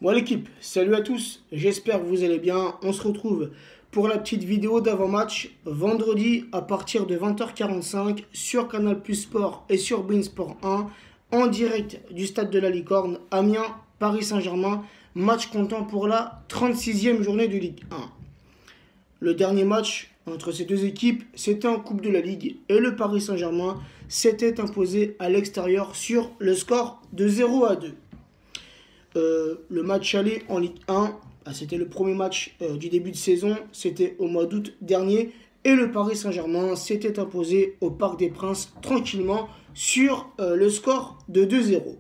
Bon l'équipe, salut à tous, j'espère que vous allez bien. On se retrouve pour la petite vidéo d'avant-match vendredi à partir de 20h45 sur Canal Plus Sport et sur beIN Sport 1 en direct du stade de la Licorne, Amiens, Paris Saint-Germain, match comptant pour la 36e journée de Ligue 1. Le dernier match entre ces deux équipes, c'était en Coupe de la Ligue et le Paris Saint-Germain s'était imposé à l'extérieur sur le score de 0-2. Le match aller en Ligue 1, c'était le premier match du début de saison, c'était au mois d'août dernier, et le Paris Saint-Germain s'était imposé au Parc des Princes tranquillement sur le score de 2-0.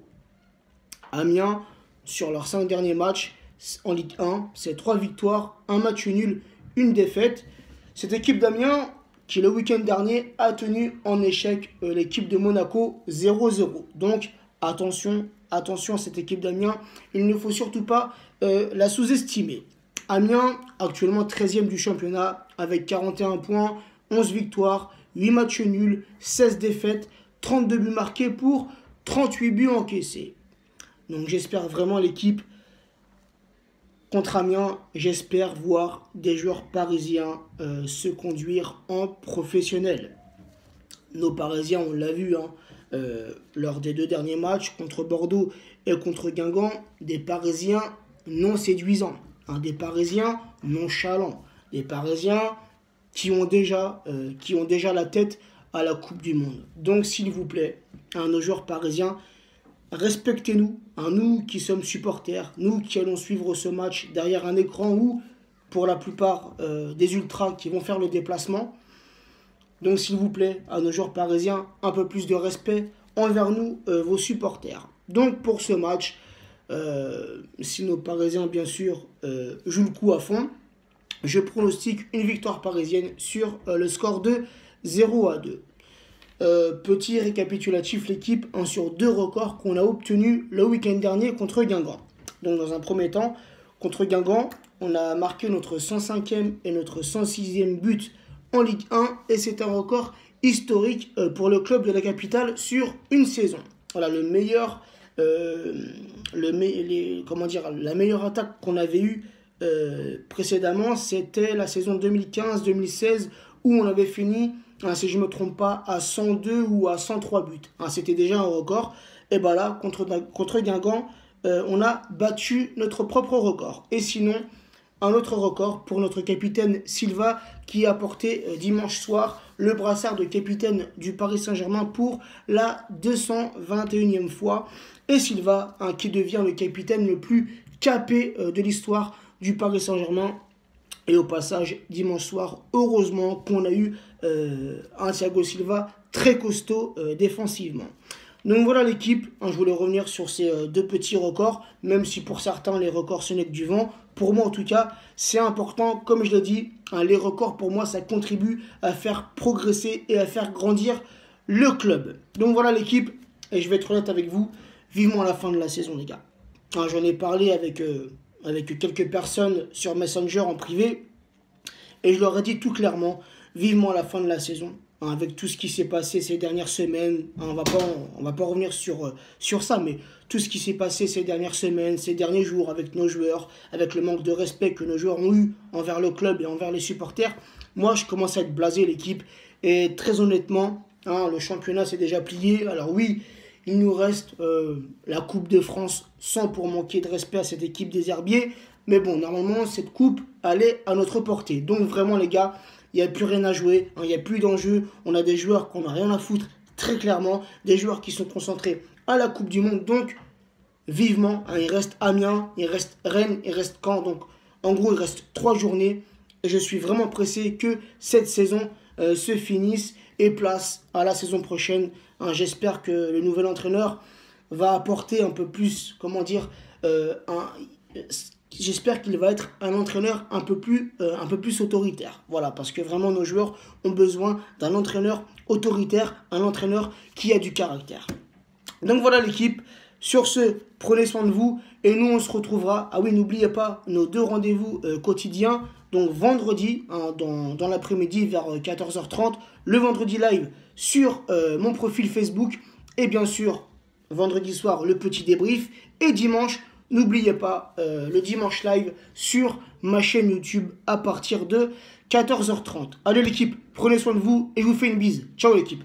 Amiens, sur leurs 5 derniers matchs en Ligue 1, c'est 3 victoires, 1 match nul, 1 défaite. Cette équipe d'Amiens, qui le week-end dernier a tenu en échec l'équipe de Monaco 0-0. Donc attention à cette équipe d'Amiens, il ne faut surtout pas la sous-estimer. Amiens, actuellement 13e du championnat, avec 41 points, 11 victoires, 8 matchs nuls, 16 défaites, 32 buts marqués pour 38 buts encaissés. Donc j'espère vraiment l'équipe contre Amiens, j'espère voir des joueurs parisiens se conduire en professionnel. Nos Parisiens, on l'a vu, lors des 2 derniers matchs contre Bordeaux et contre Guingamp, des Parisiens non séduisants, des Parisiens nonchalants, des Parisiens qui ont déjà la tête à la Coupe du Monde. Donc s'il vous plaît, nos joueurs parisiens, respectez-nous, nous qui sommes supporters, nous qui allons suivre ce match derrière un écran ou pour la plupart des ultras qui vont faire le déplacement. Donc s'il vous plaît, à nos joueurs parisiens, un peu plus de respect envers nous, vos supporters. Donc pour ce match, si nos Parisiens bien sûr jouent le coup à fond, je pronostique une victoire parisienne sur le score de 0-2. Petit récapitulatif, l'équipe sur 2 records qu'on a obtenus le week-end dernier contre Guingamp. Donc dans un premier temps, contre Guingamp, on a marqué notre 105e et notre 106e but en Ligue 1 et c'est un record historique pour le club de la capitale sur une saison. Voilà, la meilleure attaque qu'on avait eue précédemment, c'était la saison 2015-2016 où on avait fini, si je ne me trompe pas, à 102 ou à 103 buts. C'était déjà un record. Et bien là, contre Guingamp, on a battu notre propre record. Et sinon, un autre record pour notre capitaine Silva qui a porté dimanche soir le brassard de capitaine du Paris Saint-Germain pour la 221e fois. Et Silva qui devient le capitaine le plus capé de l'histoire du Paris Saint-Germain. Et au passage, dimanche soir, heureusement qu'on a eu un Thiago Silva très costaud défensivement. Donc voilà l'équipe, je voulais revenir sur ces 2 petits records, même si pour certains les records ce n'est que du vent. Pour moi en tout cas, c'est important, comme je l'ai dit, les records pour moi ça contribue à faire progresser et à faire grandir le club. Donc voilà l'équipe, et je vais être honnête avec vous, vivement la fin de la saison les gars. J'en ai parlé avec quelques personnes sur Messenger en privé, et je leur ai dit tout clairement, vivement la fin de la saison. Avec tout ce qui s'est passé ces dernières semaines, on va pas revenir sur ça, mais tout ce qui s'est passé ces dernières semaines, ces derniers jours avec nos joueurs, avec le manque de respect que nos joueurs ont eu envers le club et envers les supporters, moi je commence à être blasé l'équipe. Et très honnêtement, le championnat s'est déjà plié. Alors oui, il nous reste la Coupe de France sans pour manquer de respect à cette équipe des Herbiers. Mais bon, normalement, cette coupe, elle est à notre portée. Donc vraiment les gars, il n'y a plus rien à jouer, il n'y a plus d'enjeu. On a des joueurs qu'on n'a rien à foutre, très clairement. Des joueurs qui sont concentrés à la Coupe du Monde. Donc, vivement, il reste Amiens, il reste Rennes, il reste Caen. Donc, en gros, il reste 3 journées. Et je suis vraiment pressé que cette saison se finisse et place à la saison prochaine. J'espère que le nouvel entraîneur va apporter un peu plus, j'espère qu'il va être un entraîneur un peu plus autoritaire. Voilà, parce que vraiment nos joueurs ont besoin d'un entraîneur autoritaire, un entraîneur qui a du caractère. Donc voilà l'équipe, sur ce, prenez soin de vous et nous on se retrouvera. Ah oui, n'oubliez pas nos 2 rendez-vous quotidiens, donc vendredi dans l'après-midi vers 14h30, le vendredi live sur mon profil Facebook et bien sûr vendredi soir le petit débrief et dimanche n'oubliez pas le dimanche live sur ma chaîne YouTube à partir de 14h30. Allez l'équipe, prenez soin de vous et je vous fais une bise. Ciao l'équipe.